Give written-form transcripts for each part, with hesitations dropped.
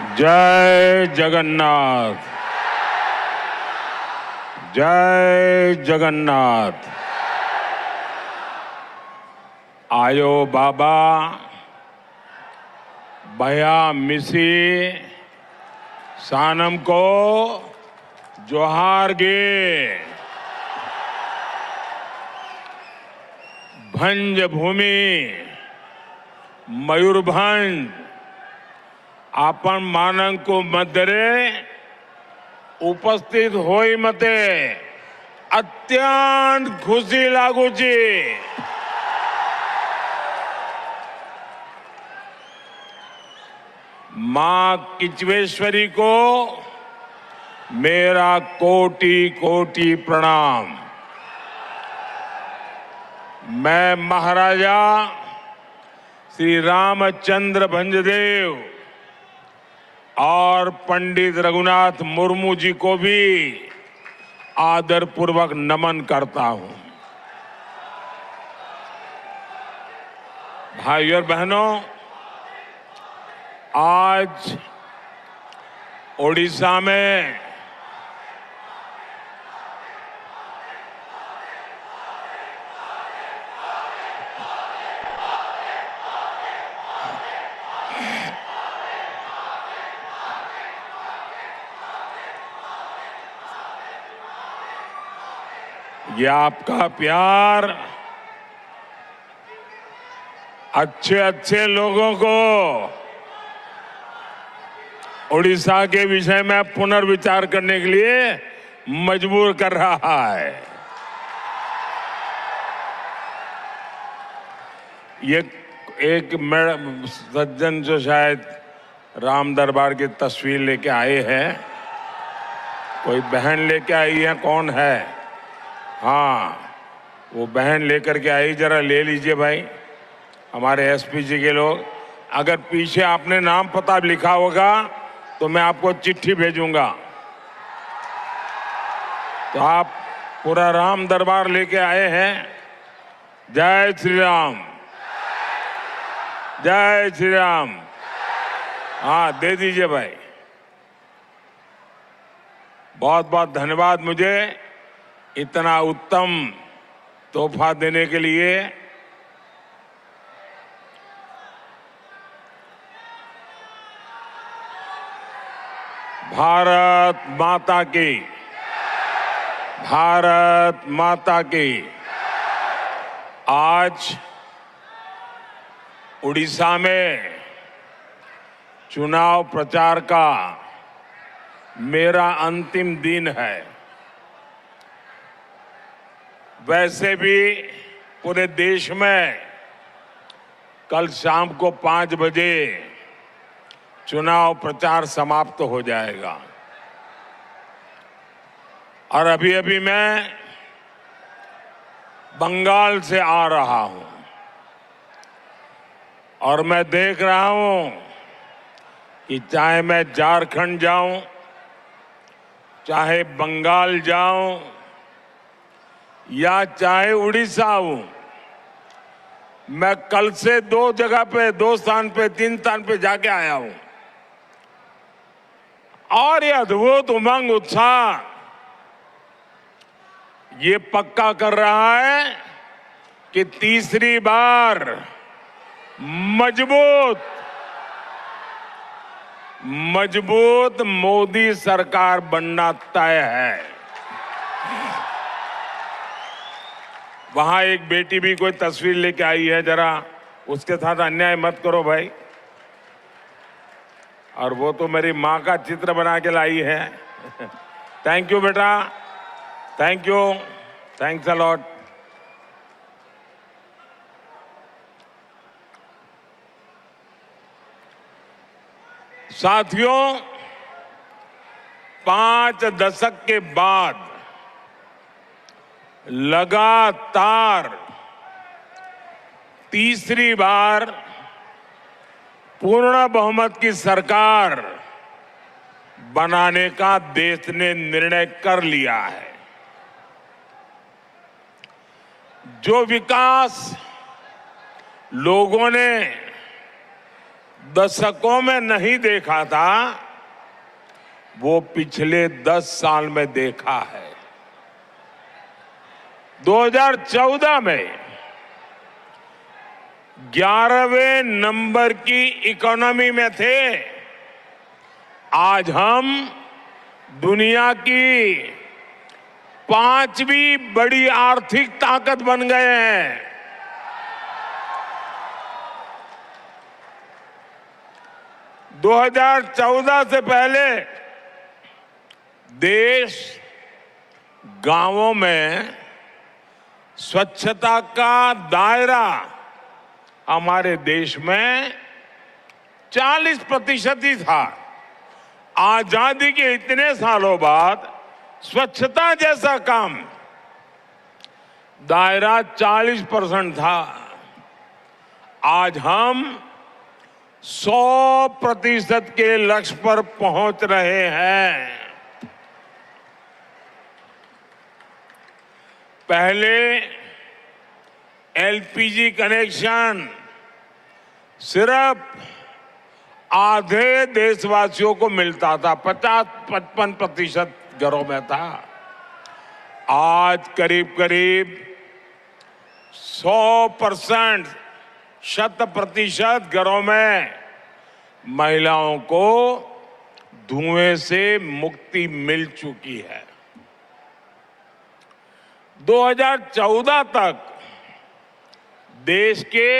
जय जगन्नाथ। जय जगन्नाथ। आयो बाबा भया मिसी सानम को जोहार गे। भंज भूमि मयूरभंज आपण मानंग को मध्यरे उपस्थित होई मते अत्यंत खुशी लागुची। मां किचवेश्वरी को मेरा कोटि कोटि प्रणाम। मैं महाराजा श्री रामचंद्र भंजदेव और पंडित रघुनाथ मुर्मू जी को भी आदर पूर्वक नमन करता हूं। भाइयों और बहनों, आज ओडिशा में ये आपका प्यार अच्छे अच्छे लोगों को ओडिशा के विषय में पुनर्विचार करने के लिए मजबूर कर रहा है। ये एक सज्जन जो शायद राम दरबार की तस्वीर लेके आए हैं, कोई बहन लेके आई है, कौन है? हाँ, वो बहन लेकर के आई, जरा ले लीजिए भाई, हमारे एसपी जी के लोग। अगर पीछे आपने नाम पता लिखा होगा तो मैं आपको चिट्ठी भेजूंगा। तो आप पूरा राम दरबार लेके आए हैं। जय श्री राम, जय श्री राम। हाँ, दे दीजिए भाई। बहुत बहुत धन्यवाद मुझे इतना उत्तम तोहफा देने के लिए। भारत माता की, भारत माता की। आज उड़ीसा में चुनाव प्रचार का मेरा अंतिम दिन है। वैसे भी पूरे देश में कल शाम को 5 बजे चुनाव प्रचार समाप्त हो जाएगा। और अभी अभी मैं बंगाल से आ रहा हूं और मैं देख रहा हूं कि चाहे मैं झारखंड जाऊं, चाहे बंगाल जाऊं या चाहे उड़ीसा हूं, मैं कल से 2 जगह पे, 2 स्थान पे, 3 स्थान पे जाके आया हूं। और ये अद्भुत उमंग उत्साह ये पक्का कर रहा है कि तीसरी बार मजबूत मोदी सरकार बनना तय है। वहां एक बेटी भी कोई तस्वीर लेके आई है, जरा उसके साथ अन्याय मत करो भाई। और वो तो मेरी मां का चित्र बना के लाई है। थैंक यू बेटा, thank you, thanks a lot. साथियों, 5 दशक के बाद लगातार तीसरी बार पूर्ण बहुमत की सरकार बनाने का देश ने निर्णय कर लिया है। जो विकास लोगों ने दशकों में नहीं देखा था, वो पिछले 10 साल में देखा है। 2014 में 11वें नंबर की इकोनॉमी में थे। आज हम दुनिया की 5वीं बड़ी आर्थिक ताकत बन गए हैं। - 2014 से पहले देश गांवों में स्वच्छता का दायरा हमारे देश में 40% ही था। आजादी के इतने सालों बाद स्वच्छता जैसा काम दायरा 40% था। आज हम 100% के लक्ष्य पर पहुंच रहे हैं। पहले एलपीजी कनेक्शन सिर्फ आधे देशवासियों को मिलता था, 50-55% घरों में था। आज करीब करीब 100%, 100% घरों में महिलाओं को धुएं से मुक्ति मिल चुकी है। 2014 तक देश के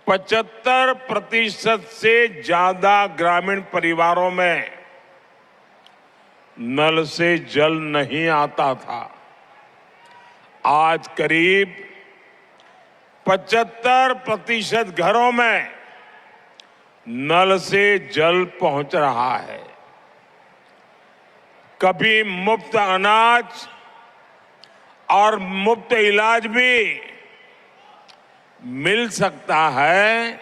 75% से ज्यादा ग्रामीण परिवारों में नल से जल नहीं आता था। आज करीब 75% घरों में नल से जल पहुंच रहा है। कभी मुफ्त अनाज और मुफ्त इलाज भी मिल सकता है,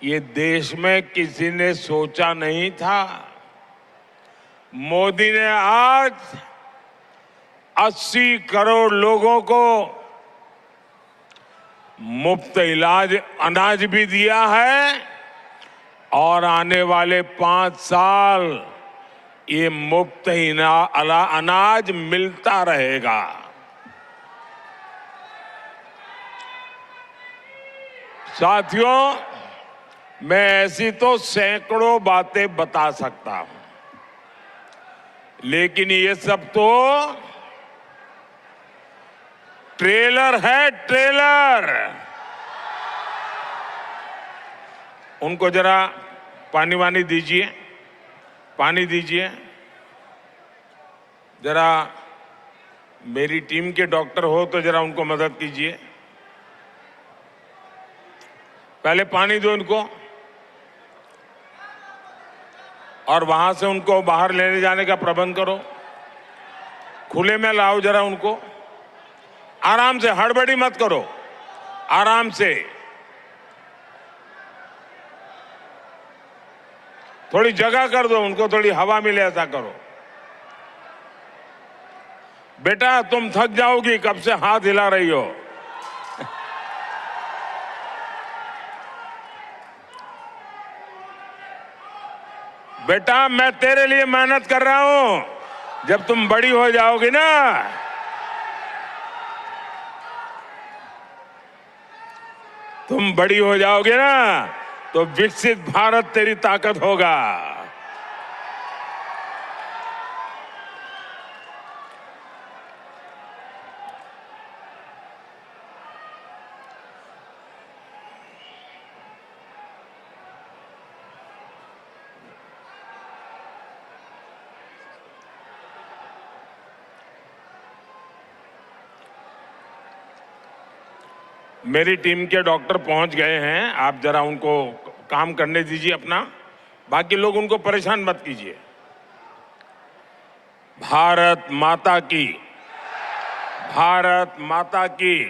ये देश में किसी ने सोचा नहीं था। मोदी ने आज 80 करोड़ लोगों को मुफ्त इलाज अनाज भी दिया है और आने वाले 5 साल ये मुफ्त अनाज मिलता रहेगा। साथियों, मैं ऐसी तो सैकड़ों बातें बता सकता हूं, लेकिन ये सब तो ट्रेलर है, ट्रेलर। उनको जरा पानी वानी दीजिए, पानी दीजिए। जरा मेरी टीम के डॉक्टर हो तो जरा उनको मदद कीजिए। पहले पानी दो इनको और वहां से उनको बाहर लेने जाने का प्रबंध करो। खुले में लाओ जरा उनको, आराम से, हड़बड़ी मत करो, आराम से। थोड़ी जगह कर दो उनको, थोड़ी हवा मिले, ऐसा करो। बेटा तुम थक जाओगी, कब से हाथ हिला रही हो। बेटा मैं तेरे लिए मेहनत कर रहा हूं। जब तुम बड़ी हो जाओगी ना, तुम बड़ी हो जाओगे ना, तो विकसित भारत तेरी ताकत होगा। मेरी टीम के डॉक्टर पहुंच गए हैं, आप जरा उनको काम करने दीजिए अपना, बाकी लोग उनको परेशान मत कीजिए। भारत माता की, भारत माता की,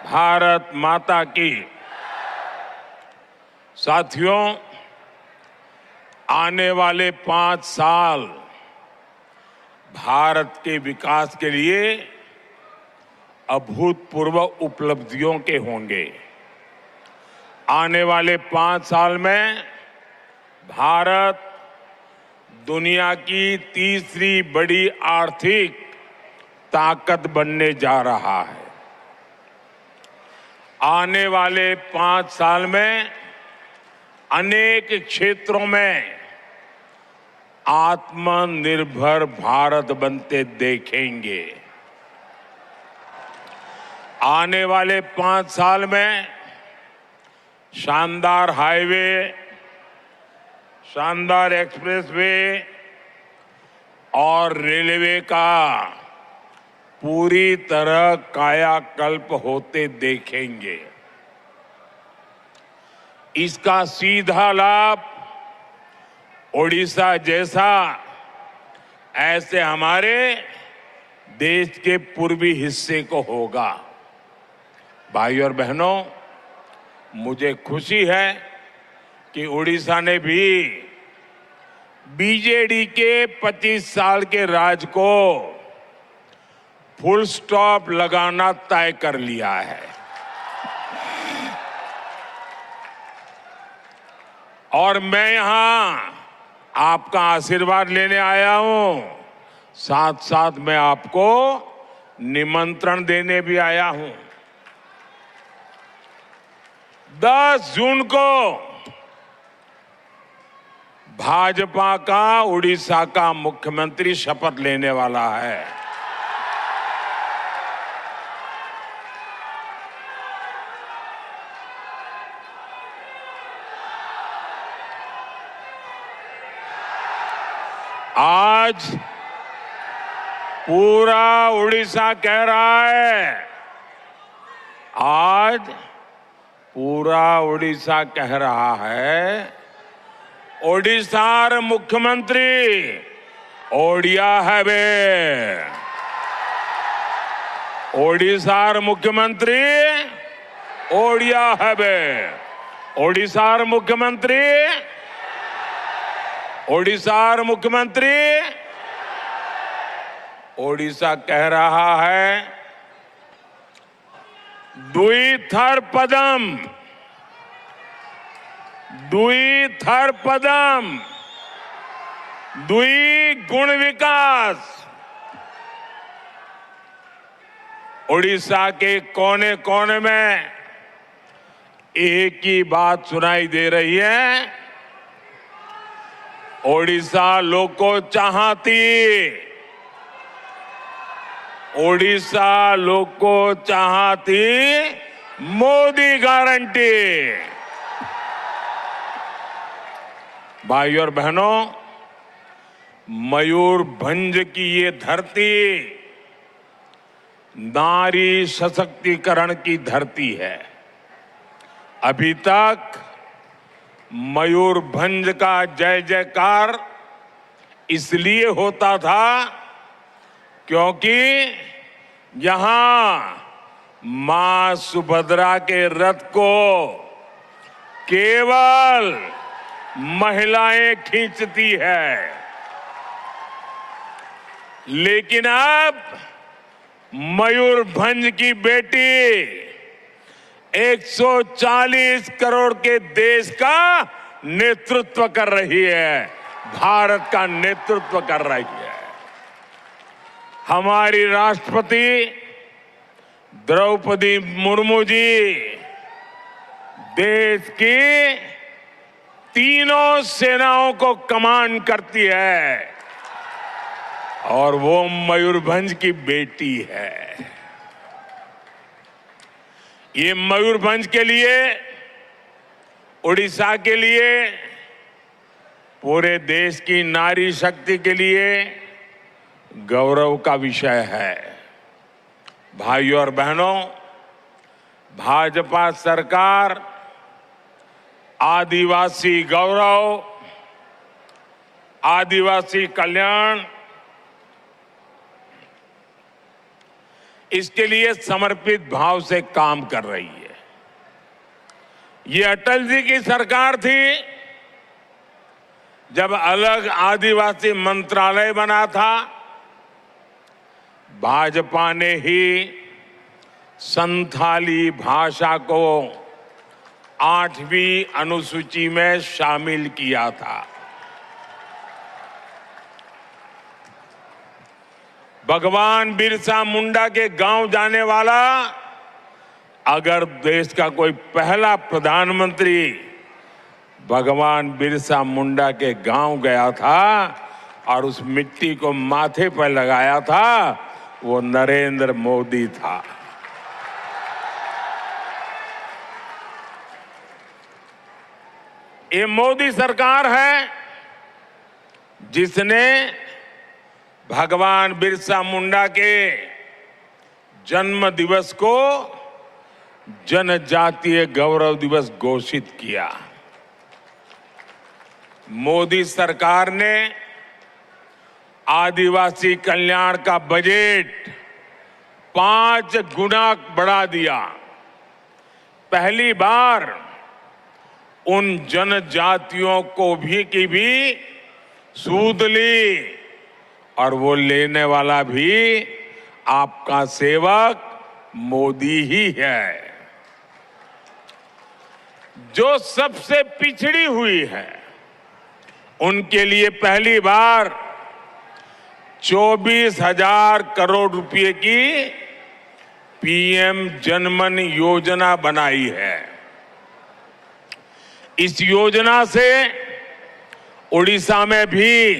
भारत माता की। साथियों, आने वाले 5 साल भारत के विकास के लिए अभूतपूर्व उपलब्धियों के होंगे। आने वाले 5 साल में भारत दुनिया की तीसरी बड़ी आर्थिक ताकत बनने जा रहा है। आने वाले 5 साल में अनेक क्षेत्रों में आत्मनिर्भर भारत बनते देखेंगे। आने वाले 5 साल में शानदार हाईवे, शानदार एक्सप्रेसवे और रेलवे का पूरी तरह कायाकल्प होते देखेंगे। इसका सीधा लाभ ओडिशा जैसा ऐसे हमारे देश के पूर्वी हिस्से को होगा। भाई और बहनों, मुझे खुशी है कि उड़ीसा ने भी बीजेडी के 25 साल के राज को फुल स्टॉप लगाना तय कर लिया है। और मैं यहां आपका आशीर्वाद लेने आया हूं, साथ साथ मैं आपको निमंत्रण देने भी आया हूं। 10 जून को भाजपा का उड़ीसा का मुख्यमंत्री शपथ लेने वाला है। आज पूरा उड़ीसा कह रहा है, आज पूरा उड़ीसा कह रहा है, ओडिशार मुख्यमंत्री ओडिया हेबे। ओडिशार मुख्यमंत्री ओडिया हेबे। ओडिशार मुख्यमंत्री ओडिशार मुख्यमंत्री ओडिशा कह रहा है, द्विथर पदम, द्विथर पदम, द्विगुण विकास। ओडिशा के कोने कोने में एक ही बात सुनाई दे रही है, ओडिशा लोको चाहती, ओडिशा लोको चाहती मोदी गारंटी। भाई और बहनों, मयूरभंज की ये धरती नारी सशक्तिकरण की धरती है। अभी तक मयूरभंज का जय जयकार इसलिए होता था क्योंकि यहां मां सुभद्रा के रथ को केवल महिलाएं खींचती है। लेकिन अब मयूरभंज की बेटी 140 करोड़ के देश का नेतृत्व कर रही है, भारत का नेतृत्व कर रही है। हमारी राष्ट्रपति द्रौपदी मुर्मू जी देश की तीनों सेनाओं को कमांड करती है और वो मयूरभंज की बेटी है। ये मयूरभंज के लिए, उड़ीसा के लिए, पूरे देश की नारी शक्ति के लिए गौरव का विषय है। भाइयों और बहनों, भाजपा सरकार आदिवासी गौरव, आदिवासी कल्याण, इसके लिए समर्पित भाव से काम कर रही है। ये अटल जी की सरकार थी जब अलग आदिवासी मंत्रालय बना था। भाजपा ने ही संथाली भाषा को 8वीं अनुसूची में शामिल किया था। भगवान बिरसा मुंडा के गांव जाने वाला अगर देश का कोई पहला प्रधानमंत्री भगवान बिरसा मुंडा के गांव गया था और उस मिट्टी को माथे पर लगाया था, वो नरेंद्र मोदी था। ये मोदी सरकार है जिसने भगवान बिरसा मुंडा के जन्म दिवस को जनजातीय गौरव दिवस घोषित किया। मोदी सरकार ने आदिवासी कल्याण का बजट 5 गुना बढ़ा दिया। पहली बार उन जनजातियों को भी सूद ली और वो लेने वाला भी आपका सेवक मोदी ही है। जो सबसे पिछड़ी हुई है उनके लिए पहली बार 24,000 करोड़ रुपए की पीएम जनमन योजना बनाई है। इस योजना से उड़ीसा में भी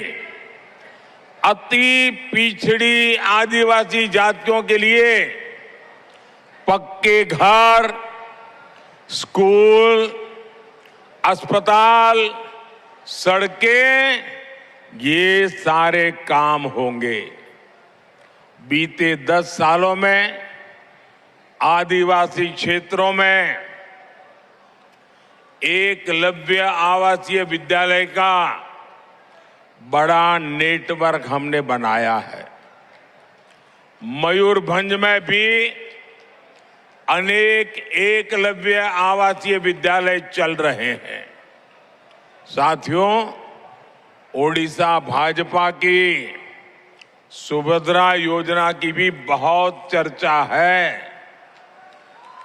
अति पिछड़ी आदिवासी जातियों के लिए पक्के घर, स्कूल, अस्पताल, सड़कें, ये सारे काम होंगे। बीते 10 सालों में आदिवासी क्षेत्रों में एकलव्य आवासीय विद्यालय का बड़ा नेटवर्क हमने बनाया है। मयूरभंज में भी अनेक एकलव्य आवासीय विद्यालय चल रहे हैं। साथियों, ओडिशा भाजपा की सुभद्रा योजना की भी बहुत चर्चा है।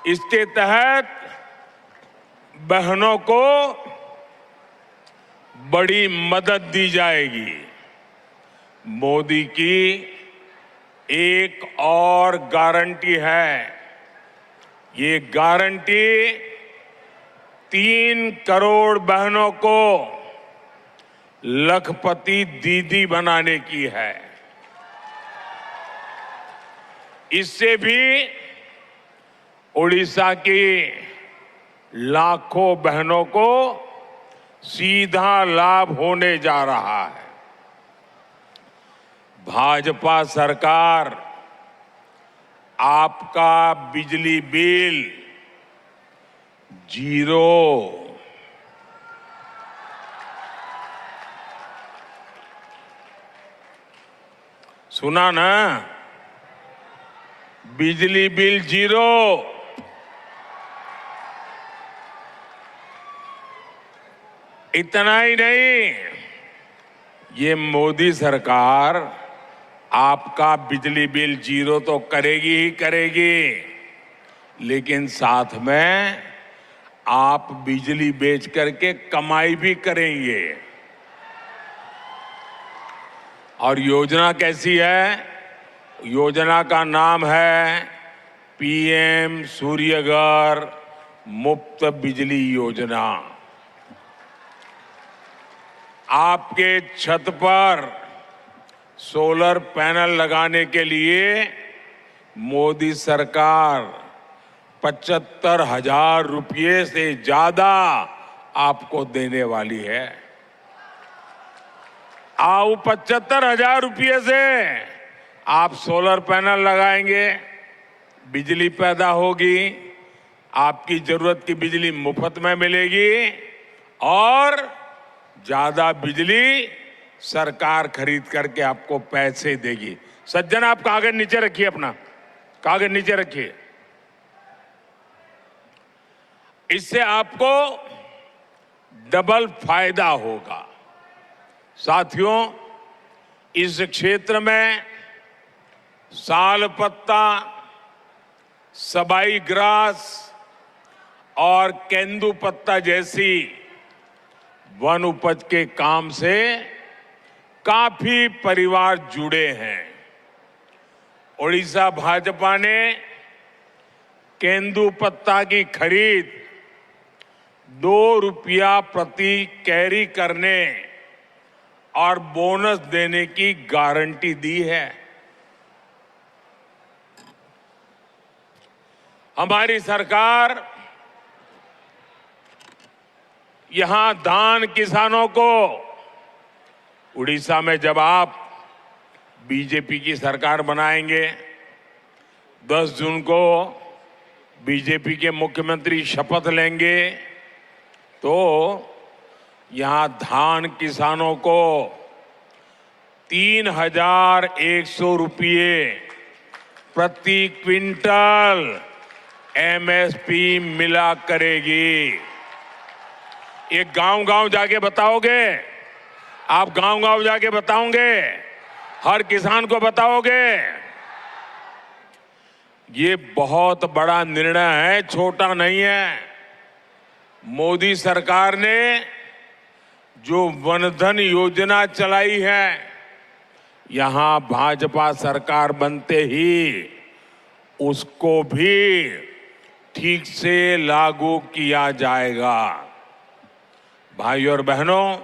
इसके तहत बहनों को बड़ी मदद दी जाएगी। मोदी की एक और गारंटी है। ये गारंटी 3 करोड़ बहनों को लखपति दीदी बनाने की है। इससे भी उड़ीसा की लाखों बहनों को सीधा लाभ होने जा रहा है। भाजपा सरकार आपका बिजली बिल 0, सुना ना, बिजली बिल 0। इतना ही नहीं, ये मोदी सरकार आपका बिजली बिल 0 तो करेगी ही करेगी, लेकिन साथ में आप बिजली बेच करके कमाई भी करेंगे। और योजना कैसी है? योजना का नाम है पीएम सूर्यघर मुफ्त बिजली योजना। आपके छत पर सोलर पैनल लगाने के लिए मोदी सरकार 75,000 रुपये से ज्यादा आपको देने वाली है। आओ 75,000 रुपये से आप सोलर पैनल लगाएंगे, बिजली पैदा होगी, आपकी जरूरत की बिजली मुफ्त में मिलेगी और ज्यादा बिजली सरकार खरीद करके आपको पैसे देगी। सज्जन, आप कागज नीचे रखिए, अपना कागज नीचे रखिए। इससे आपको डबल फायदा होगा। साथियों, इस क्षेत्र में साल पत्ता, सबाई ग्रास और केंदुपत्ता जैसी वन उपज के काम से काफी परिवार जुड़े हैं। ओडिशा भाजपा ने केंदुपत्ता की खरीद 2 रुपया प्रति कैरी करने और बोनस देने की गारंटी दी है। हमारी सरकार यहां धान किसानों को, उड़ीसा में जब आप बीजेपी की सरकार बनाएंगे, 10 जून को बीजेपी के मुख्यमंत्री शपथ लेंगे, तो यहां धान किसानों को 3,100 रुपये प्रति क्विंटल एमएसपी मिला करेगी। ये गांव-गांव जाके बताओगे? आप गांव-गांव जाके बताओगे? हर किसान को बताओगे? ये बहुत बड़ा निर्णय है, छोटा नहीं है। मोदी सरकार ने जो वनधन योजना चलाई है, यहां भाजपा सरकार बनते ही उसको भी ठीक से लागू किया जाएगा। भाइयों और बहनों,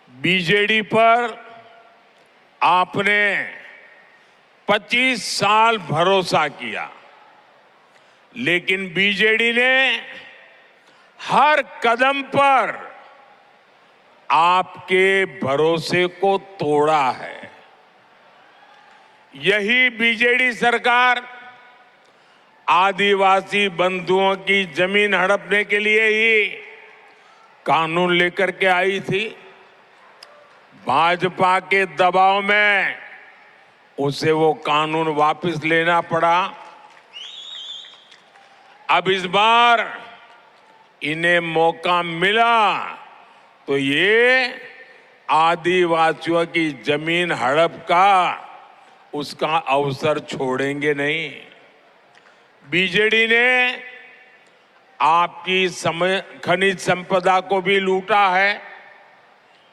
बीजेडी पर आपने 25 साल भरोसा किया, लेकिन बीजेडी ने हर कदम पर आपके भरोसे को तोड़ा है। यही बीजेडी सरकार आदिवासी बंधुओं की जमीन हड़पने के लिए ही कानून लेकर के आई थी। भाजपा के दबाव में उसे वो कानून वापस लेना पड़ा। अब इस बार इन्हें मौका मिला तो ये आदिवासियों की जमीन हड़प का उसका अवसर छोड़ेंगे नहीं। बीजेडी ने आपकी खनिज संपदा को भी लूटा है।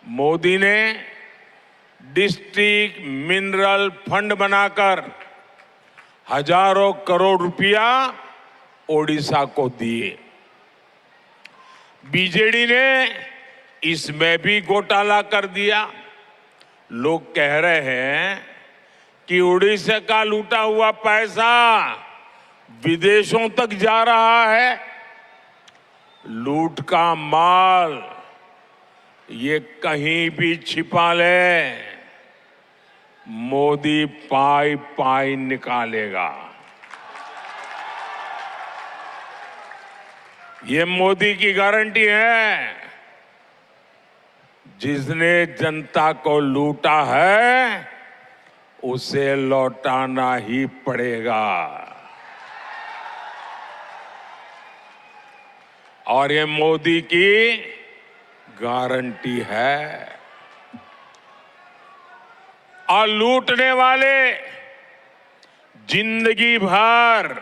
मोदी ने डिस्ट्रिक्ट मिनरल फंड बनाकर हजारों करोड़ रुपया ओडिशा को दिए। बीजेडी ने इसमें भी घोटाला कर दिया। लोग कह रहे हैं कि उड़ीसा का लूटा हुआ पैसा विदेशों तक जा रहा है। लूट का माल ये कहीं भी छिपा ले, मोदी पाई पाई निकालेगा। ये मोदी की गारंटी है। जिसने जनता को लूटा है उसे लौटाना ही पड़ेगा। और ये मोदी की गारंटी है। और लूटने वाले जिंदगी भर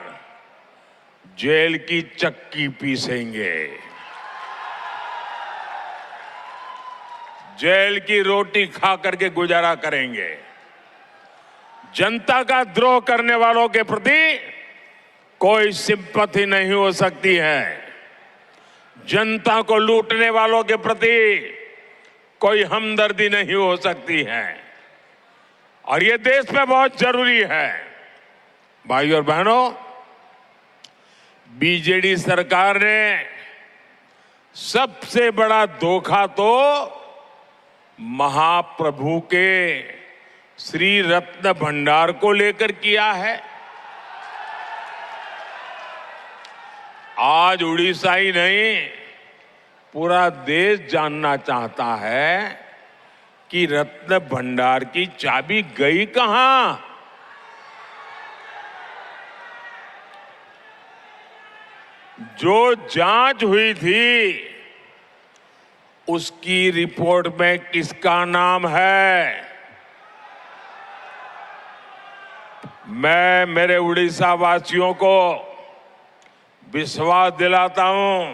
जेल की चक्की पीसेंगे, जेल की रोटी खा करके गुजारा करेंगे। जनता का द्रोह करने वालों के प्रति कोई सिंपैथी नहीं हो सकती है। जनता को लूटने वालों के प्रति कोई हमदर्दी नहीं हो सकती है। और ये देश में बहुत जरूरी है। भाइयों और बहनों, बीजेडी सरकार ने सबसे बड़ा धोखा तो महाप्रभु के श्री रत्न भंडार को लेकर किया है। आज उड़ीसा ही नहीं, पूरा देश जानना चाहता है कि रत्न भंडार की चाबी गई कहां? जो जांच हुई थी उसकी रिपोर्ट में किसका नाम है? मैं मेरे उड़ीसा वासियों को विश्वास दिलाता हूं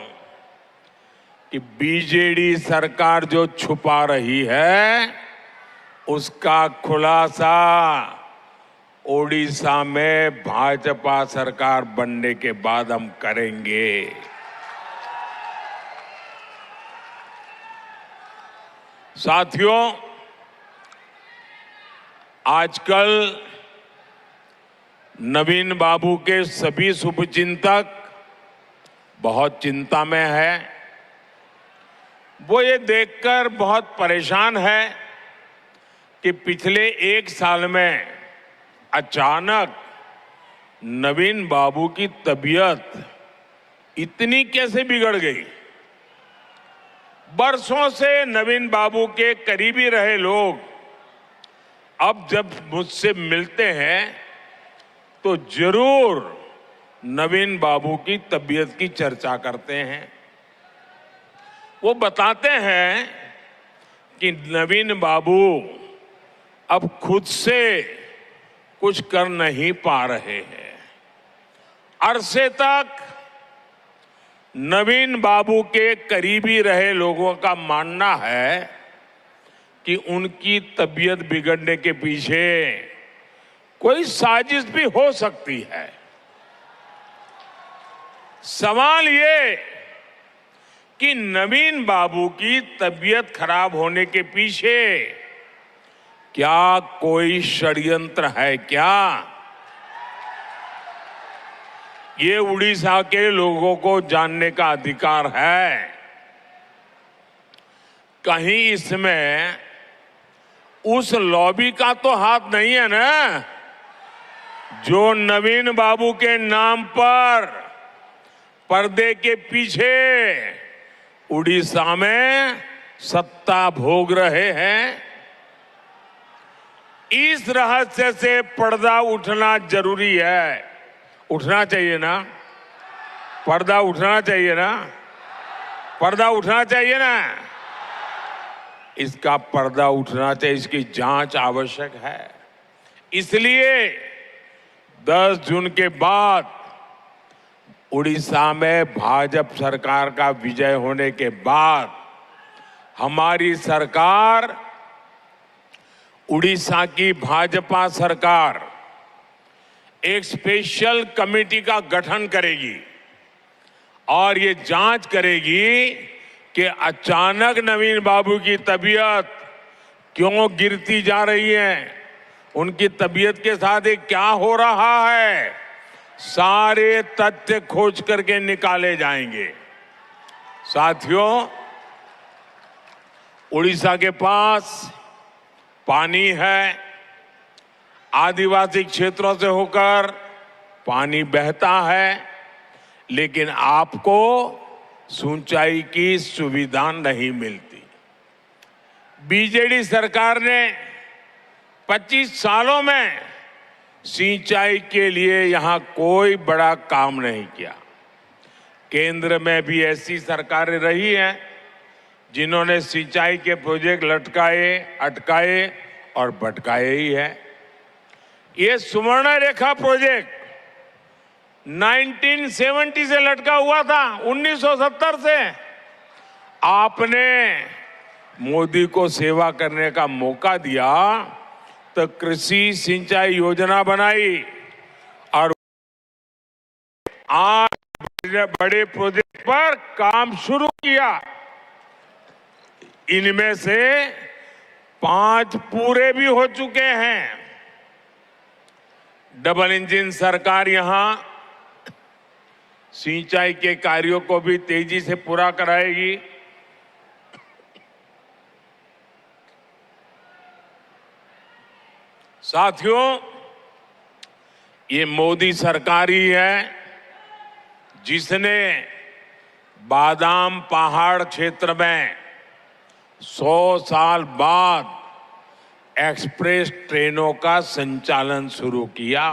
कि बीजेडी सरकार जो छुपा रही है उसका खुलासा ओडिशा में भाजपा सरकार बनने के बाद हम करेंगे। साथियों, आजकल नवीन बाबू के सभी शुभचिंतक बहुत चिंता में है। वो ये देखकर बहुत परेशान है कि पिछले एक साल में अचानक नवीन बाबू की तबीयत इतनी कैसे बिगड़ गई। बरसों से नवीन बाबू के करीबी रहे लोग अब जब मुझसे मिलते हैं तो जरूर नवीन बाबू की तबीयत की चर्चा करते हैं। वो बताते हैं कि नवीन बाबू अब खुद से कुछ कर नहीं पा रहे हैं। अरसे तक नवीन बाबू के करीबी रहे लोगों का मानना है कि उनकी तबीयत बिगड़ने के पीछे कोई साजिश भी हो सकती है। सवाल ये कि नवीन बाबू की तबीयत खराब होने के पीछे क्या कोई षड्यंत्र है क्या? ये उड़ीसा के लोगों को जानने का अधिकार है। कहीं इसमें उस लॉबी का तो हाथ नहीं है ना, जो नवीन बाबू के नाम पर पर्दे के पीछे उड़ीसा में सत्ता भोग रहे हैं। इस रहस्य से पर्दा उठना जरूरी है। उठना चाहिए ना? पर्दा उठना चाहिए ना? पर्दा उठना चाहिए ना? इसका पर्दा उठना चाहिए, इसकी जांच आवश्यक है। इसलिए 10 जून के बाद उड़ीसा में भाजपा सरकार का विजय होने के बाद हमारी सरकार, उड़ीसा की भाजपा सरकार एक स्पेशल कमेटी का गठन करेगी और ये जांच करेगी कि अचानक नवीन बाबू की तबीयत क्यों गिरती जा रही है, उनकी तबीयत के साथ ये क्या हो रहा है। सारे तथ्य खोज करके निकाले जाएंगे। साथियों, उड़ीसा के पास पानी है। आदिवासी क्षेत्रों से होकर पानी बहता है, लेकिन आपको सिंचाई की सुविधा नहीं मिलती। बीजेडी सरकार ने 25 सालों में सिंचाई के लिए यहां कोई बड़ा काम नहीं किया। केंद्र में भी ऐसी सरकारें रही हैं जिन्होंने सिंचाई के प्रोजेक्ट लटकाए, अटकाए और भटकाए ही है। ये सुवर्ण रेखा प्रोजेक्ट 1970 से लटका हुआ था, 1970 से। आपने मोदी को सेवा करने का मौका दिया तो कृषि सिंचाई योजना बनाई और आज बड़े प्रोजेक्ट पर काम शुरू किया। इनमें से 5 पूरे भी हो चुके हैं। डबल इंजन सरकार यहां सिंचाई के कार्यों को भी तेजी से पूरा कराएगी। साथियों, ये मोदी सरकार ही है जिसने बादाम पहाड़ क्षेत्र में 100 साल बाद एक्सप्रेस ट्रेनों का संचालन शुरू किया।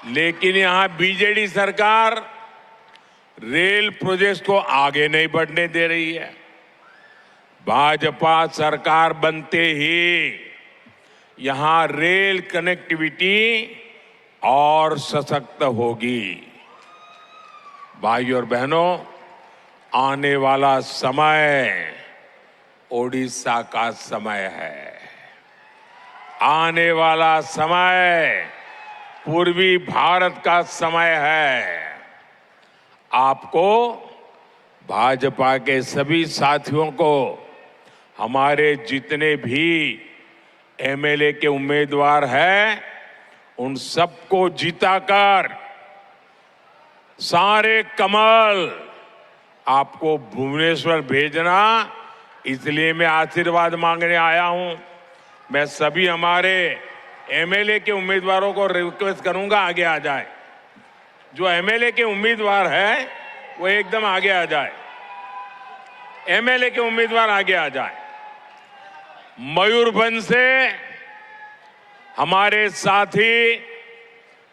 लेकिन यहां बीजेडी सरकार रेल प्रोजेक्ट को आगे नहीं बढ़ने दे रही है। भाजपा सरकार बनते ही यहां रेल कनेक्टिविटी और सशक्त होगी। भाइयों और बहनों, आने वाला समय ओडिशा का समय है। आने वाला समय पूर्वी भारत का समय है। आपको, भाजपा के सभी साथियों को, हमारे जितने भी एमएलए के उम्मीदवार हैं, उन सबको जिताकर सारे कमल आपको भुवनेश्वर भेजना, इसलिए मैं आशीर्वाद मांगने आया हूं। मैं सभी हमारे एमएलए के उम्मीदवारों को रिक्वेस्ट करूंगा, आगे आ जाए। जो एमएलए के उम्मीदवार है वो एकदम आगे आ जाए। एमएलए के उम्मीदवार आगे आ जाए। मयूरभंज से हमारे साथी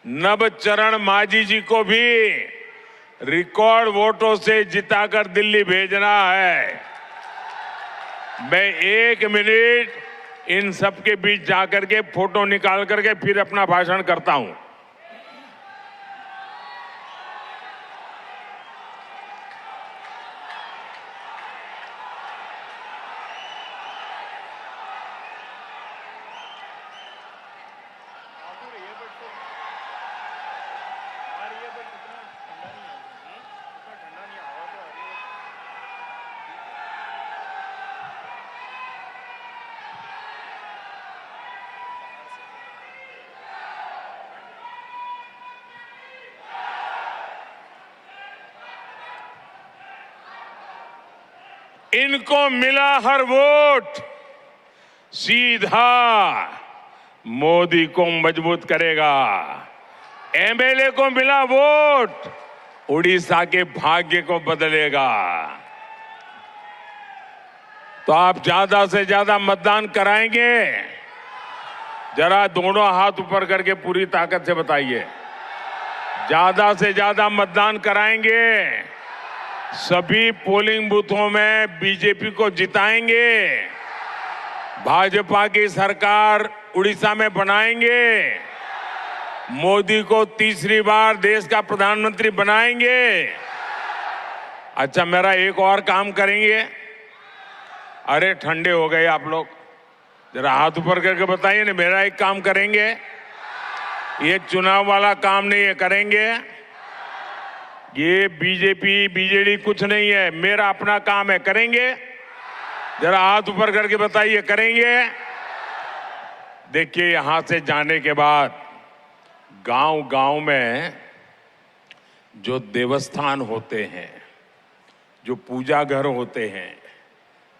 नवचरण मांझी जी को भी रिकॉर्ड वोटों से जिताकर दिल्ली भेजना है। मैं 1 मिनट इन सबके बीच जाकर के फोटो निकाल करके फिर अपना भाषण करता हूं। इनको मिला हर वोट सीधा मोदी को मजबूत करेगा। एमएलए को मिला वोट उड़ीसा के भाग्य को बदलेगा। तो आप ज्यादा से ज्यादा मतदान कराएंगे? जरा दोनों हाथ ऊपर करके पूरी ताकत से बताइए। ज्यादा से ज्यादा मतदान कराएंगे? सभी पोलिंग बूथों में बीजेपी को जिताएंगे? भाजपा की सरकार उड़ीसा में बनाएंगे? मोदी को तीसरी बार देश का प्रधानमंत्री बनाएंगे? अच्छा, मेरा एक और काम करेंगे। अरे ठंडे हो गए आप लोग, जरा हाथ ऊपर करके बताइए ना। मेरा एक काम करेंगे, ये चुनाव वाला काम नहीं है, करेंगे। ये बीजेपी बीजेडी कुछ नहीं है, मेरा अपना काम है, करेंगे? जरा हाथ ऊपर करके बताइए, करेंगे? देखिए, यहां से जाने के बाद गांव गांव में जो देवस्थान होते हैं, जो पूजा घर होते हैं,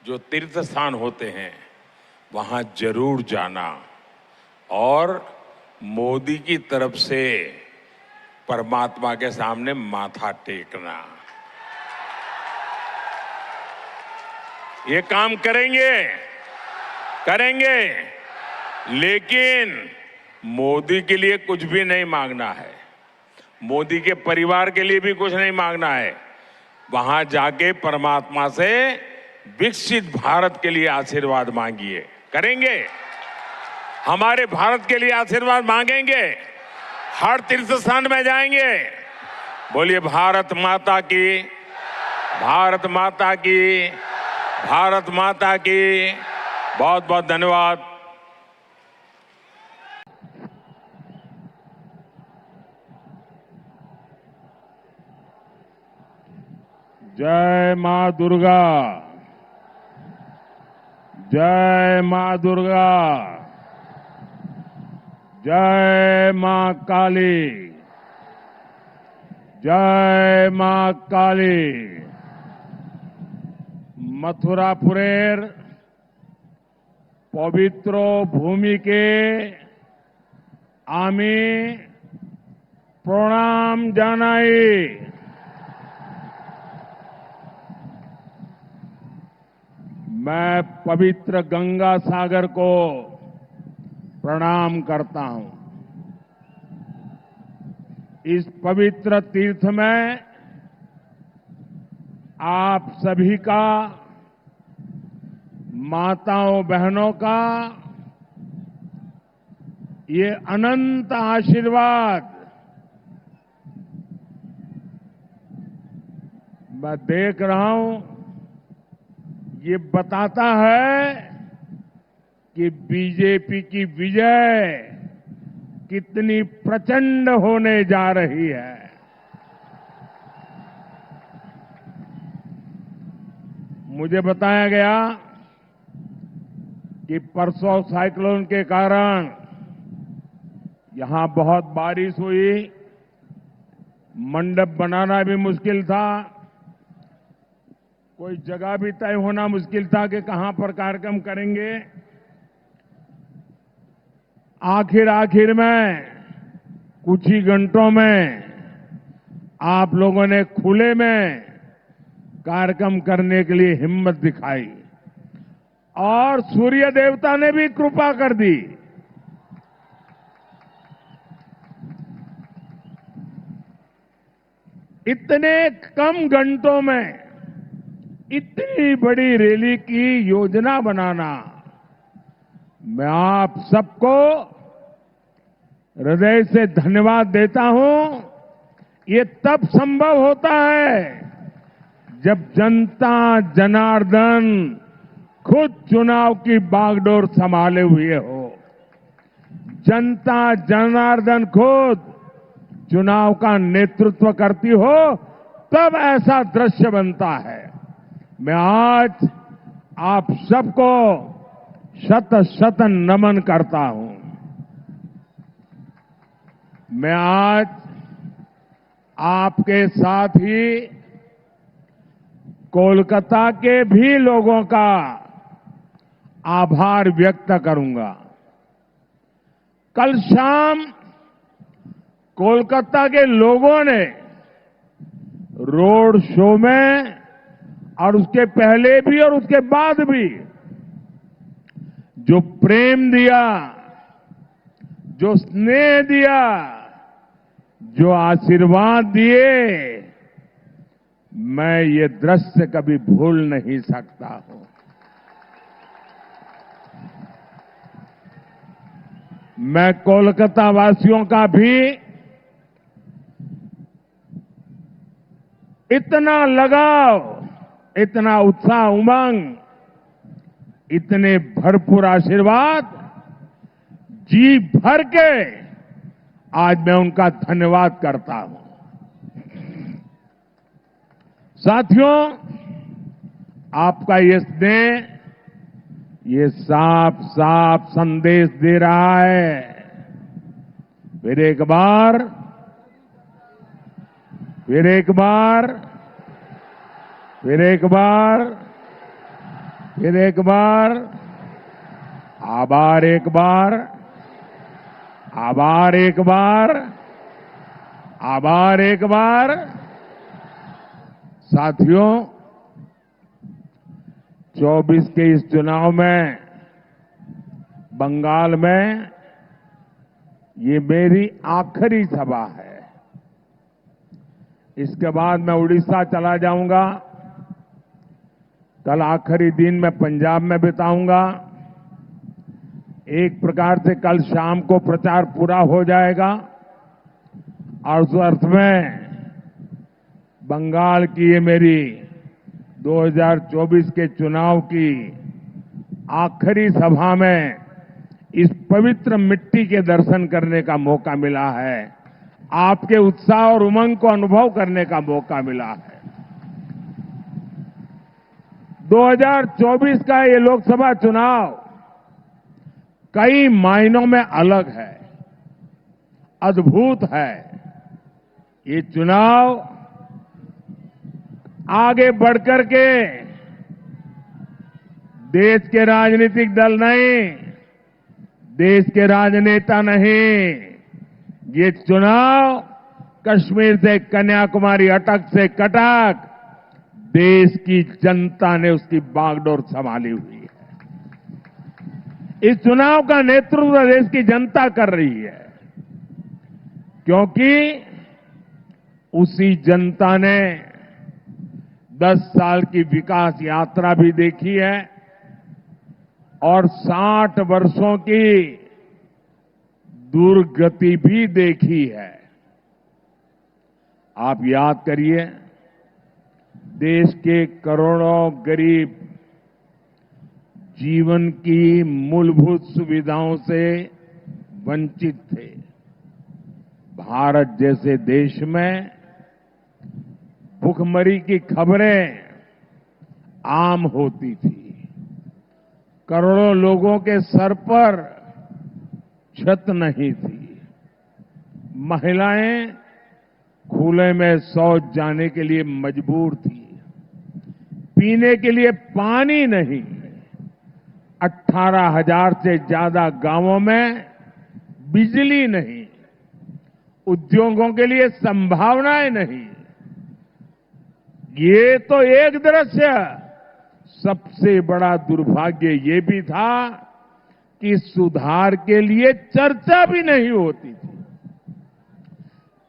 जो तीर्थ स्थान होते हैं, वहां जरूर जाना और मोदी की तरफ से परमात्मा के सामने माथा टेकना। ये काम करेंगे? करेंगे। लेकिन मोदी के लिए कुछ भी नहीं मांगना है, मोदी के परिवार के लिए भी कुछ नहीं मांगना है। वहां जाके परमात्मा से विकसित भारत के लिए आशीर्वाद मांगिए। करेंगे? हमारे भारत के लिए आशीर्वाद मांगेंगे? हर तीर्थ स्थान में जाएंगे? बोलिए भारत माता की, भारत माता की, भारत माता की। बहुत बहुत धन्यवाद। जय मां दुर्गा, जय मां दुर्गा, जय मां काली, जय मां काली। मथुरापुरेर पवित्र भूमि के आमी प्रणाम जानाई। मैं पवित्र गंगा सागर को प्रणाम करता हूं। इस पवित्र तीर्थ में आप सभी का, माताओं बहनों का ये अनंत आशीर्वाद मैं देख रहा हूं, ये बताता है कि बीजेपी की विजय कितनी प्रचंड होने जा रही है। मुझे बताया गया कि परसों साइक्लोन के कारण यहां बहुत बारिश हुई, मंडप बनाना भी मुश्किल था, कोई जगह भी तय होना मुश्किल था कि कहां पर कार्यक्रम करेंगे। आखिर में कुछ ही घंटों में आप लोगों ने खुले में कार्यक्रम करने के लिए हिम्मत दिखाई और सूर्य देवता ने भी कृपा कर दी। इतने कम घंटों में इतनी बड़ी रैली की योजना बनाना, मैं आप सबको हृदय से धन्यवाद देता हूं। ये तब संभव होता है जब जनता जनार्दन खुद चुनाव की बागडोर संभाले हुए हो। जनता जनार्दन खुद चुनाव का नेतृत्व करती हो, तब ऐसा दृश्य बनता है। मैं आज आप सबको शत शत नमन करता हूं। मैं आज आपके साथ ही कोलकाता के भी लोगों का आभार व्यक्त करूंगा। कल शाम कोलकाता के लोगों ने रोड शो में और उसके पहले भी और उसके बाद भी जो प्रेम दिया, जो स्नेह दिया, जो आशीर्वाद दिए, मैं ये दृश्य कभी भूल नहीं सकता हूं। मैं कोलकाता वासियों का भी इतना लगाव, इतना उत्साह, उमंग, इतने भरपूर आशीर्वाद जी भर के आज मैं उनका धन्यवाद करता हूं। साथियों, आपका ये स्नेह, ये साफ साफ संदेश दे रहा है। फिर एक बार, फिर एक बार, फिर एक बार, फिर एक बार, आभार एक बार, आभार एक बार, आभार एक बार। साथियों, 24 के इस चुनाव में बंगाल में ये मेरी आखिरी सभा है। इसके बाद मैं उड़ीसा चला जाऊंगा। कल आखिरी दिन मैं पंजाब में बिताऊंगा। एक प्रकार से कल शाम को प्रचार पूरा हो जाएगा और उस अर्थ में बंगाल की ये मेरी 2024 के चुनाव की आखिरी सभा में इस पवित्र मिट्टी के दर्शन करने का मौका मिला है। आपके उत्साह और उमंग को अनुभव करने का मौका मिला है। 2024 का ये लोकसभा चुनाव कई मायनों में अलग है, अद्भुत है। ये चुनाव आगे बढ़कर के देश के राजनीतिक दल नहीं, देश के राजनेता नहीं, ये चुनाव कश्मीर से कन्याकुमारी, अटक से कटक, देश की जनता ने उसकी बागडोर संभाली हुई है। इस चुनाव का नेतृत्व देश की जनता कर रही है, क्योंकि उसी जनता ने 10 साल की विकास यात्रा भी देखी है और 60 वर्षों की दुर्गति भी देखी है। आप याद करिए, देश के करोड़ों गरीब जीवन की मूलभूत सुविधाओं से वंचित थे। भारत जैसे देश में भुखमरी की खबरें आम होती थी। करोड़ों लोगों के सर पर छत नहीं थी। महिलाएं खुले में शौच जाने के लिए मजबूर थी। पीने के लिए पानी नहीं। 18,000 से ज्यादा गांवों में बिजली नहीं। उद्योगों के लिए संभावनाएं नहीं। ये तो एक दृश्य। सबसे बड़ा दुर्भाग्य ये भी था कि सुधार के लिए चर्चा भी नहीं होती थी।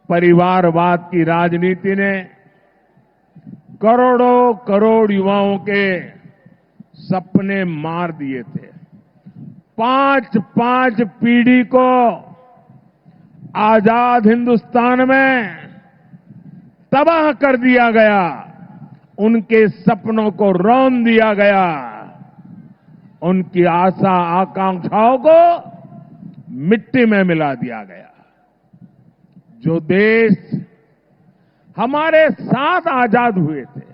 परिवारवाद की राजनीति ने करोड़ों करोड़ युवाओं के सपने मार दिए थे। 5-5 पीढ़ी को आजाद हिंदुस्तान में तबाह कर दिया गया। उनके सपनों को रौंद दिया गया। उनकी आशा आकांक्षाओं को मिट्टी में मिला दिया गया। जो देश हमारे साथ आजाद हुए थे,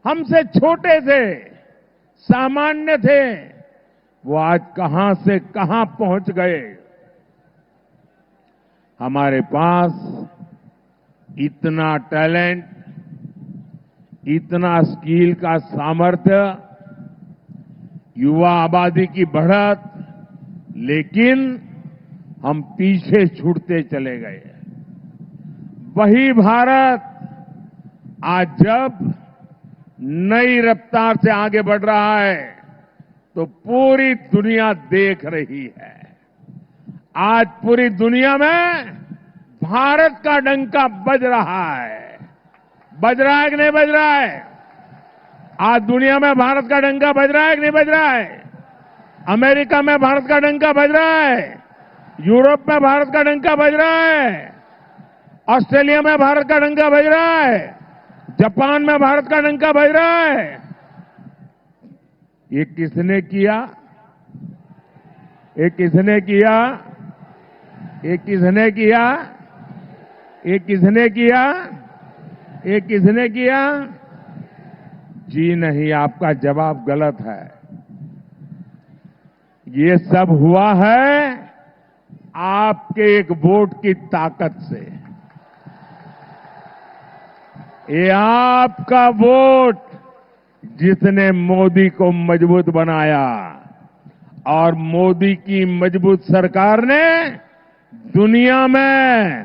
हमसे छोटे थे, सामान्य थे, वो आज कहां से कहां पहुंच गए। हमारे पास इतना टैलेंट, इतना स्किल का सामर्थ्य, युवा आबादी की बढ़त, लेकिन हम पीछे छूटते चले गए। वही भारत आज जब नई रफ्तार से आगे बढ़ रहा है तो पूरी दुनिया देख रही है। आज पूरी दुनिया में भारत का डंका बज रहा है। बज रहा है कि नहीं बज रहा है? आज दुनिया में भारत का डंका बज रहा है कि नहीं बज रहा है? अमेरिका में भारत का डंका बज रहा है। यूरोप में भारत का डंका बज रहा है। ऑस्ट्रेलिया में भारत का डंका बज रहा है। जापान में भारत का डंका बज रहा है। ये किसने किया? ये किसने किया? ये किसने किया? ये किसने किया? ये किसने किया? जी नहीं, आपका जवाब गलत है। ये सब हुआ है आपके एक वोट की ताकत से। ये आपका वोट जिसने मोदी को मजबूत बनाया, और मोदी की मजबूत सरकार ने दुनिया में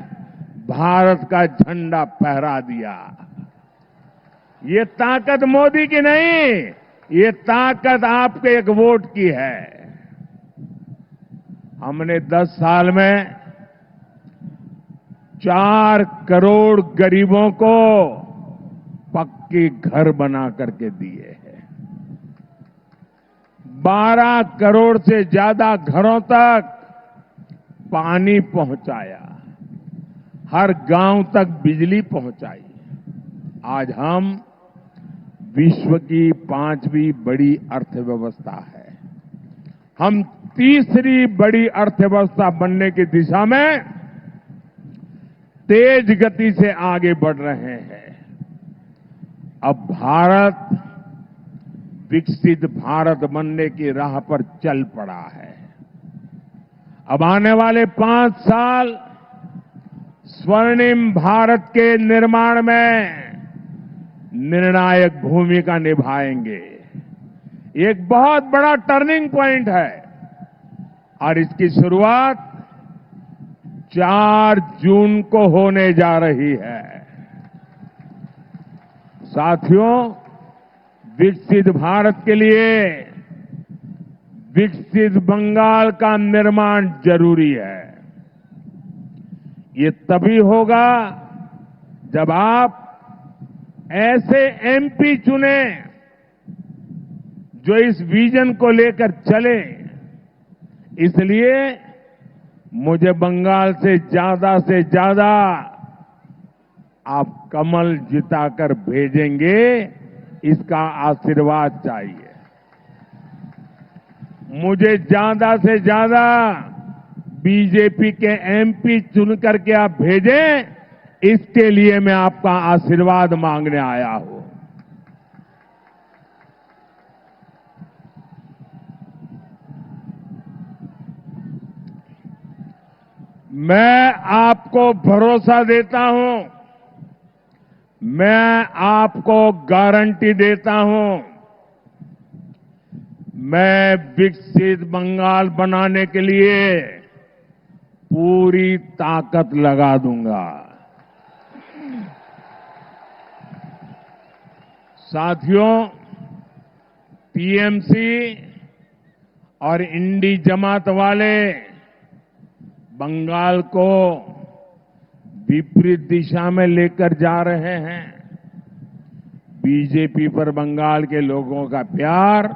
भारत का झंडा फहरा दिया। ये ताकत मोदी की नहीं, ये ताकत आपके एक वोट की है। हमने 10 साल में 4 करोड़ गरीबों को पक्के घर बना करके दिए हैं। 12 करोड़ से ज्यादा घरों तक पानी पहुंचाया। हर गांव तक बिजली पहुंचाई। आज हम विश्व की 5वीं बड़ी अर्थव्यवस्था है। हम तीसरी बड़ी अर्थव्यवस्था बनने की दिशा में तेज गति से आगे बढ़ रहे हैं। अब भारत विकसित भारत बनने की राह पर चल पड़ा है। अब आने वाले 5 साल स्वर्णिम भारत के निर्माण में निर्णायक भूमिका निभाएंगे। एक बहुत बड़ा टर्निंग पॉइंट है और इसकी शुरुआत 4 जून को होने जा रही है। साथियों, विकसित भारत के लिए विकसित बंगाल का निर्माण जरूरी है। ये तभी होगा जब आप ऐसे एमपी चुने जो इस विजन को लेकर चले। इसलिए मुझे बंगाल से ज्यादा आप कमल जिताकर भेजेंगे, इसका आशीर्वाद चाहिए। मुझे ज्यादा से ज्यादा बीजेपी के एमपी चुन करके आप भेजें, इसके लिए मैं आपका आशीर्वाद मांगने आया हूं। मैं आपको भरोसा देता हूं, मैं आपको गारंटी देता हूं, मैं विकसित बंगाल बनाने के लिए पूरी ताकत लगा दूंगा। साथियों, टीएमसी और इंडी जमात वाले बंगाल को विपरीत दिशा में लेकर जा रहे हैं। बीजेपी पर बंगाल के लोगों का प्यार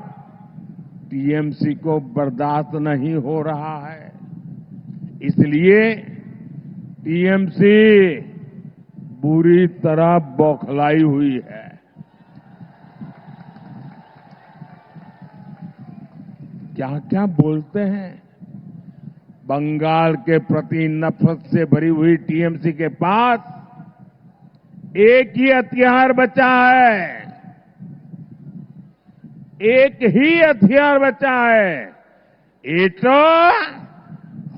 टीएमसी को बर्दाश्त नहीं हो रहा है। इसलिए टीएमसी बुरी तरह बौखलाई हुई है। क्या क्या बोलते हैं। बंगाल के प्रति नफरत से भरी हुई टीएमसी के पास एक ही हथियार बचा है, एक ही हथियार बचा है, एटा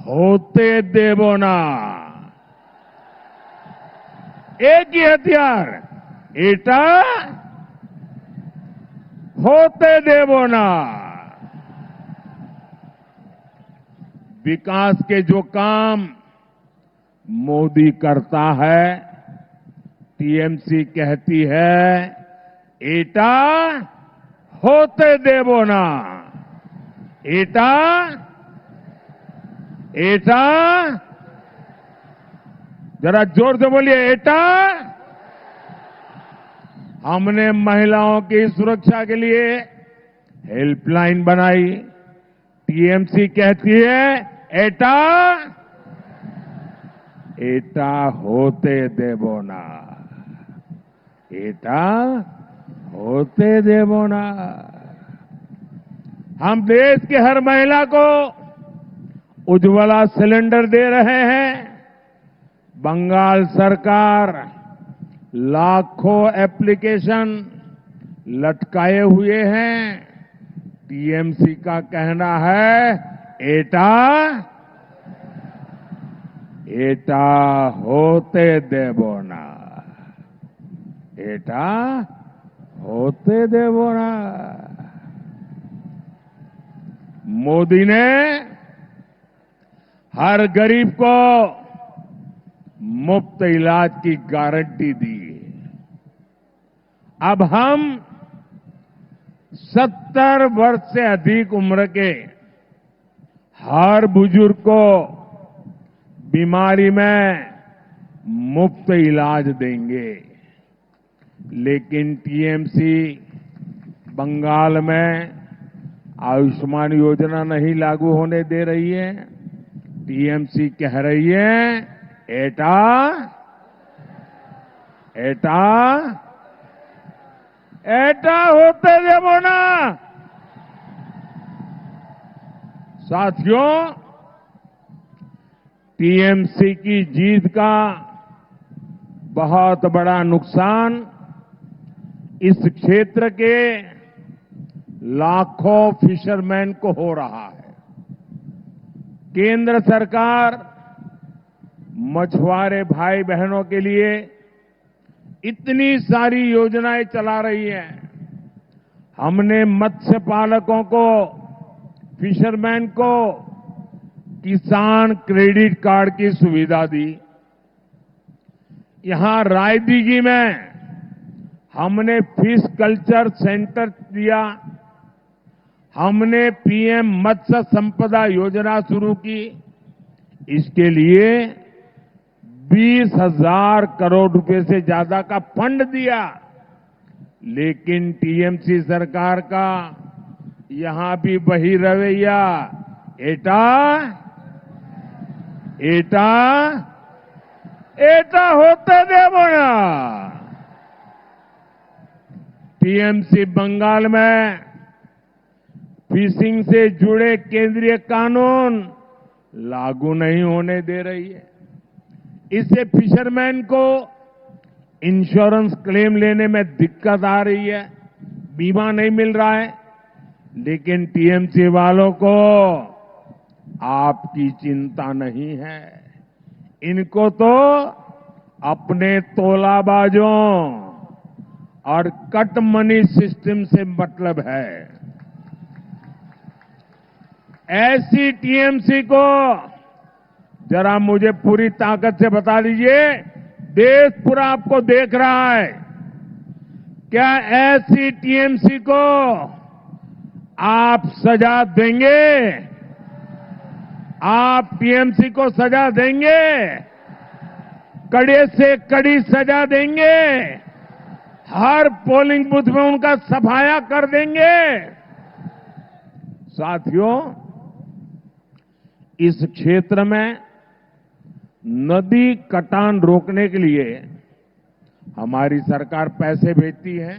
होते देवो ना। एक ही हथियार, एटा होते देवो ना। विकास के जो काम मोदी करता है, टीएमसी कहती है एटा होते देवो ना। एटा एटा जरा जोर से बोलिए, एटा। हमने महिलाओं की सुरक्षा के लिए हेल्पलाइन बनाई। टीएमसी कहती है एटा एटा होते देवो ना। एटा होते देवो ना। हम देश की हर महिला को उज्ज्वला सिलेंडर दे रहे हैं। बंगाल सरकार लाखों एप्लीकेशन लटकाए हुए हैं। टीएमसी का कहना है एटा एटा होते देवो ना। एटा होते देवो ना। मोदी ने हर गरीब को मुफ्त इलाज की गारंटी दी। अब हम 70 वर्ष से अधिक उम्र के हर बुजुर्ग को बीमारी में मुफ्त इलाज देंगे। लेकिन टीएमसी बंगाल में आयुष्मान योजना नहीं लागू होने दे रही है। टीएमसी कह रही है एटा एटा एटा होते देवो ना। साथियों, टीएमसी की जीत का बहुत बड़ा नुकसान इस क्षेत्र के लाखों फिशरमैन को हो रहा है। केंद्र सरकार मछुआरे भाई बहनों के लिए इतनी सारी योजनाएं चला रही है। हमने मत्स्य पालकों को, फिशरमैन को किसान क्रेडिट कार्ड की सुविधा दी। यहां रायदीगी में हमने फिश कल्चर सेंटर दिया। हमने पीएम मत्स्य संपदा योजना शुरू की। इसके लिए 20,000 करोड़ रुपए से ज्यादा का फंड दिया। लेकिन टीएमसी सरकार का यहां भी वही रवैया, एटा एटा এটা হতে দেব না। टीएमसी बंगाल में फिशिंग से जुड़े केंद्रीय कानून लागू नहीं होने दे रही है। इससे फिशरमैन को इंश्योरेंस क्लेम लेने में दिक्कत आ रही है, बीमा नहीं मिल रहा है। लेकिन टीएमसी वालों को आपकी चिंता नहीं है। इनको तो अपने तोलाबाजों और कट मनी सिस्टम से मतलब है। ऐसी टीएमसी को जरा मुझे पूरी ताकत से बता दीजिए, देश पूरा आपको देख रहा है, क्या ऐसी टीएमसी को आप सजा देंगे? आप टीएमसी को सजा देंगे? कड़े से कड़ी सजा देंगे? हर पोलिंग बूथ में उनका सफाया कर देंगे? साथियों, इस क्षेत्र में नदी कटान रोकने के लिए हमारी सरकार पैसे भेजती है।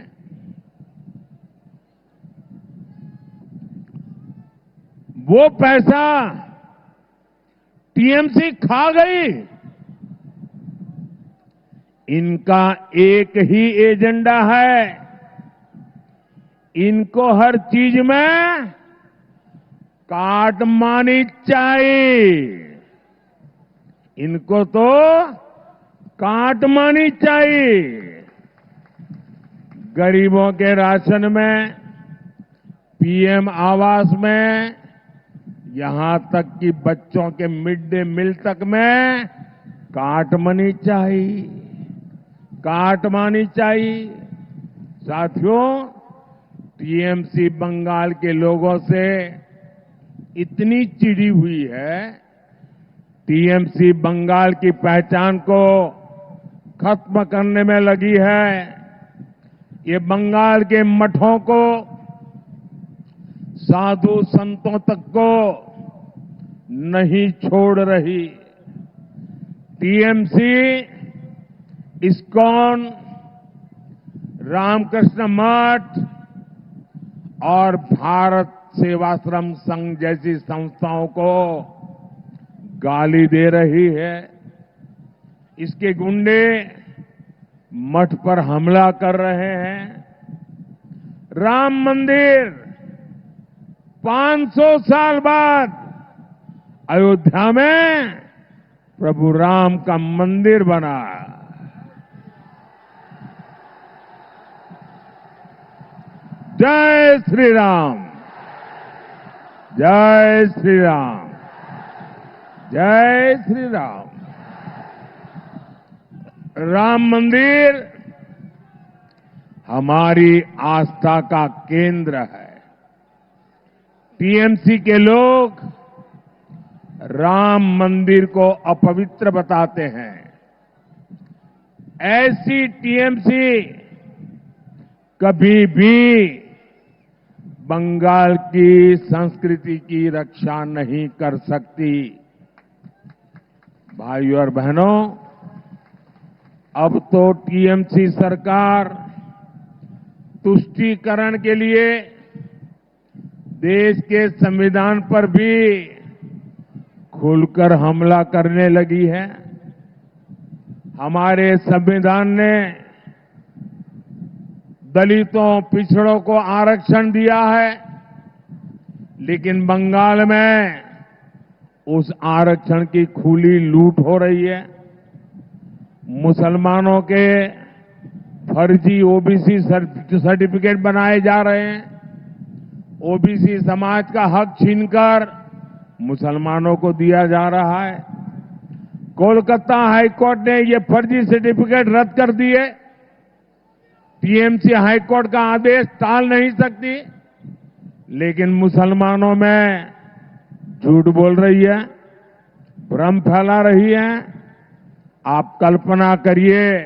वो पैसा टीएमसी खा गई। इनका एक ही एजेंडा है, इनको हर चीज में काटमानी चाहिए। इनको तो काटमानी चाहिए। गरीबों के राशन में, पीएम आवास में, यहां तक कि बच्चों के मिड डे मील तक में काटमानी चाहिए, काटमानी चाहिए। साथियों, टीएमसी बंगाल के लोगों से इतनी चिढ़ी हुई है, टीएमसी बंगाल की पहचान को खत्म करने में लगी है। ये बंगाल के मठों को, साधु संतों तक को नहीं छोड़ रही। टीएमसी, इस्कॉन, रामकृष्ण मठ और भारत सेवाश्रम संघ जैसी संस्थाओं को गाली दे रही है। इसके गुंडे मठ पर हमला कर रहे हैं। राम मंदिर 500 साल बाद अयोध्या में प्रभु राम का मंदिर बना। जय श्री राम, जय श्री राम, जय श्री राम। राम मंदिर हमारी आस्था का केंद्र है। टीएमसी के लोग राम मंदिर को अपवित्र बताते हैं। ऐसी टीएमसी कभी भी बंगाल की संस्कृति की रक्षा नहीं कर सकती। भाइयों और बहनों, अब तो टीएमसी सरकार तुष्टीकरण के लिए देश के संविधान पर भी खुलकर हमला करने लगी है। हमारे संविधान ने दलितों, पिछड़ों को आरक्षण दिया है, लेकिन बंगाल में उस आरक्षण की खुली लूट हो रही है। मुसलमानों के फर्जी ओबीसी सर्टिफिकेट बनाए जा रहे हैं। ओबीसी समाज का हक छीनकर मुसलमानों को दिया जा रहा है। कोलकाता हाईकोर्ट ने ये फर्जी सर्टिफिकेट रद्द कर दिए। टीएमसी हाईकोर्ट का आदेश टाल नहीं सकती, लेकिन मुसलमानों में झूठ बोल रही है, भ्रम फैला रही है। आप कल्पना करिए,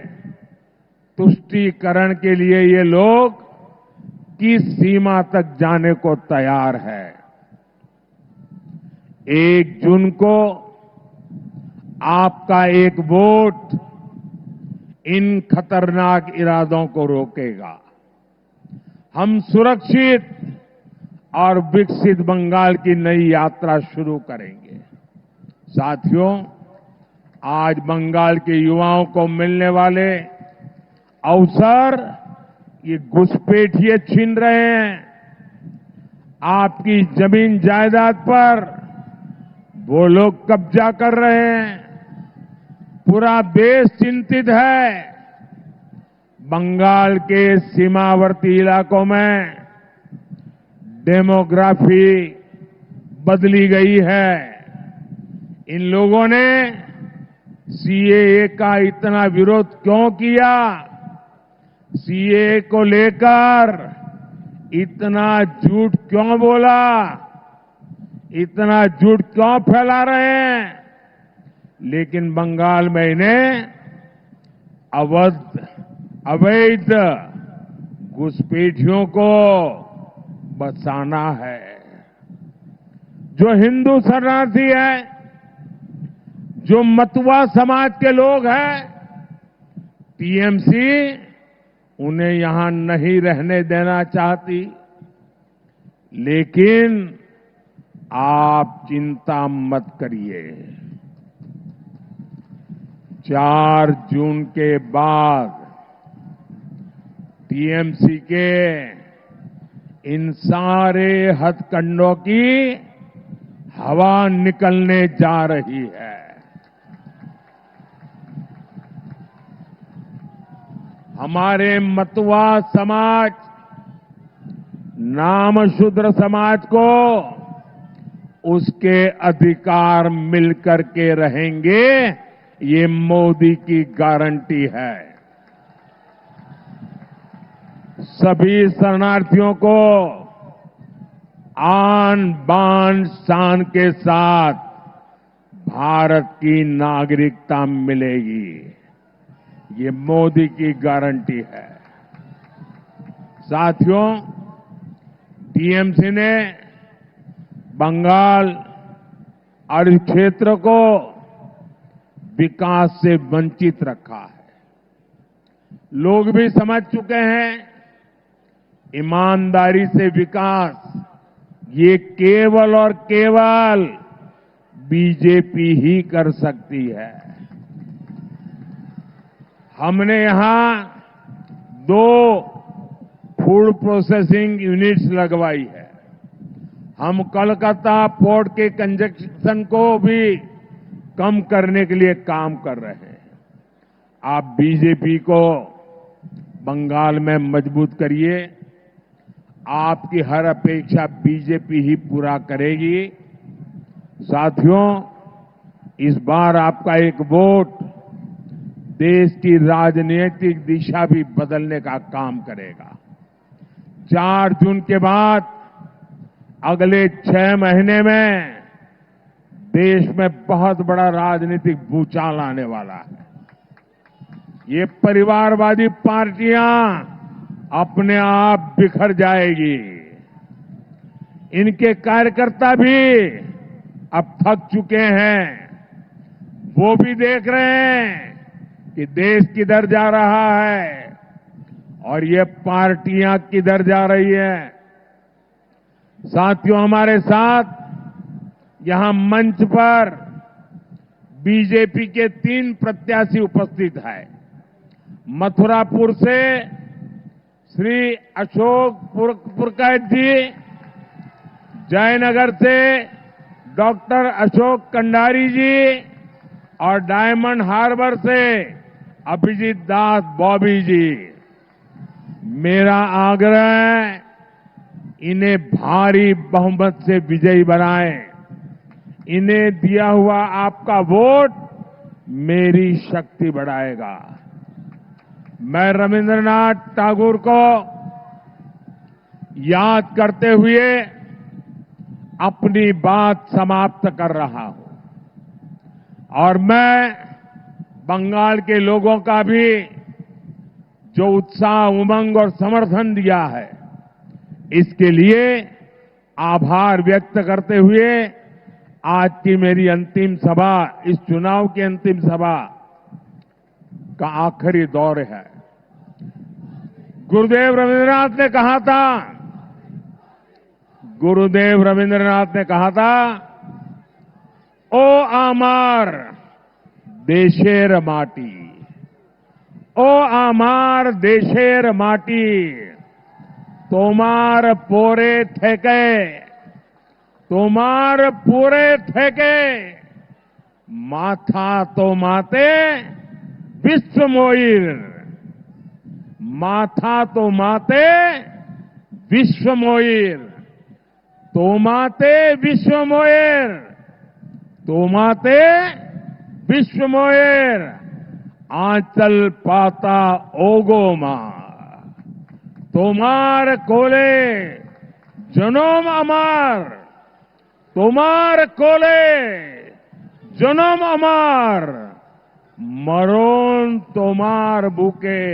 तुष्टीकरण के लिए ये लोग किस सीमा तक जाने को तैयार है। 1 जून को आपका एक वोट इन खतरनाक इरादों को रोकेगा। हम सुरक्षित और विकसित बंगाल की नई यात्रा शुरू करेंगे। साथियों, आज बंगाल के युवाओं को मिलने वाले अवसर ये घुसपैठिए छीन रहे हैं। आपकी जमीन जायदाद पर वो लोग कब्जा कर रहे हैं। पूरा देश चिंतित है। बंगाल के सीमावर्ती इलाकों में डेमोग्राफी बदली गई है। इन लोगों ने सीएए का इतना विरोध क्यों किया? सीएए को लेकर इतना झूठ क्यों बोला? इतना झूठ क्यों फैला रहे हैं? लेकिन बंगाल में इन्हें अवैध घुसपैठियों को बचाना है। जो हिंदू शरणार्थी है, जो मतुआ समाज के लोग हैं, टीएमसी उन्हें यहां नहीं रहने देना चाहती। लेकिन आप चिंता मत करिए। 4 जून के बाद टीएमसी के इन सारे हथकंडों की हवा निकलने जा रही है। हमारे मतुआ समाज, नामशूद्र समाज को उसके अधिकार मिलकर के रहेंगे, ये मोदी की गारंटी है। सभी शरणार्थियों को आन बान शान के साथ भारत की नागरिकता मिलेगी, ये मोदी की गारंटी है। साथियों, टीएमसी ने बंगाल और इस क्षेत्र को विकास से वंचित रखा है। लोग भी समझ चुके हैं, ईमानदारी से विकास ये केवल और केवल बीजेपी ही कर सकती है। हमने यहां 2 फूड प्रोसेसिंग यूनिट्स लगवाई है। हम कोलकाता पोर्ट के कंजेशन को भी कम करने के लिए काम कर रहे हैं। आप बीजेपी को बंगाल में मजबूत करिए। आपकी हर अपेक्षा बीजेपी ही पूरा करेगी। साथियों, इस बार आपका एक वोट देश की राजनीतिक दिशा भी बदलने का काम करेगा। 4 जून के बाद अगले 6 महीने में देश में बहुत बड़ा राजनीतिक भूचाल आने वाला है। ये परिवारवादी पार्टियां अपने आप बिखर जाएगी। इनके कार्यकर्ता भी अब थक चुके हैं। वो भी देख रहे हैं कि देश किधर जा रहा है और ये पार्टियां किधर जा रही है। साथियों, हमारे साथ यहां मंच पर बीजेपी के 3 प्रत्याशी उपस्थित हैं। मथुरापुर से श्री अशोक पुरकायत जी, जयनगर से डॉक्टर अशोक कंडारी जी और डायमंड हार्बर से अभिजीत दास बॉबी जी। मेरा आग्रह है, इन्हें भारी बहुमत से विजयी बनाएं। इन्हें दिया हुआ आपका वोट मेरी शक्ति बढ़ाएगा। मैं रविंद्रनाथ टैगोर को याद करते हुए अपनी बात समाप्त कर रहा हूं और मैं बंगाल के लोगों का भी जो उत्साह, उमंग और समर्थन दिया है, इसके लिए आभार व्यक्त करते हुए आज की मेरी अंतिम सभा, इस चुनाव की अंतिम सभा का आखिरी दौर है। गुरुदेव रविंद्रनाथ ने कहा था, गुरुदेव रविंद्रनाथ ने कहा था, ओ आमार देशेर माटी, ओ आमार देशेर माटी, तोमार पोरे थेके, तोमार पूरे थेके, माथा तो माते विश्व मोइर, माथा तो माते विश्व मोइर, तो माते विश्व मोइर, तो माते विश्व मोइर, आंचल पाता ओगो मा, तोमार कोले जनोम अमार, तोमार कोले जनोम अमार, मरोन तोमार बुके,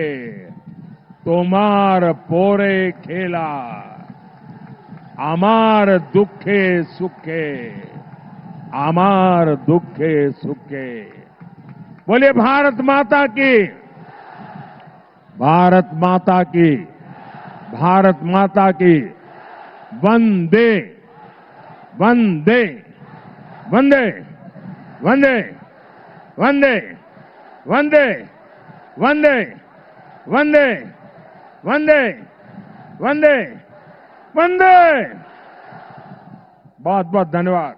तोमार पोरे खेला, आमार दुखे सुखे, आमार दुखे सुखे। बोलिए भारत माता की, भारत माता की, भारत माता की। वंदे वंदे वंदे वंदे वंदे वंदे वंदे वंदे वंदे वंदे वंदे। बहुत बहुत धन्यवाद।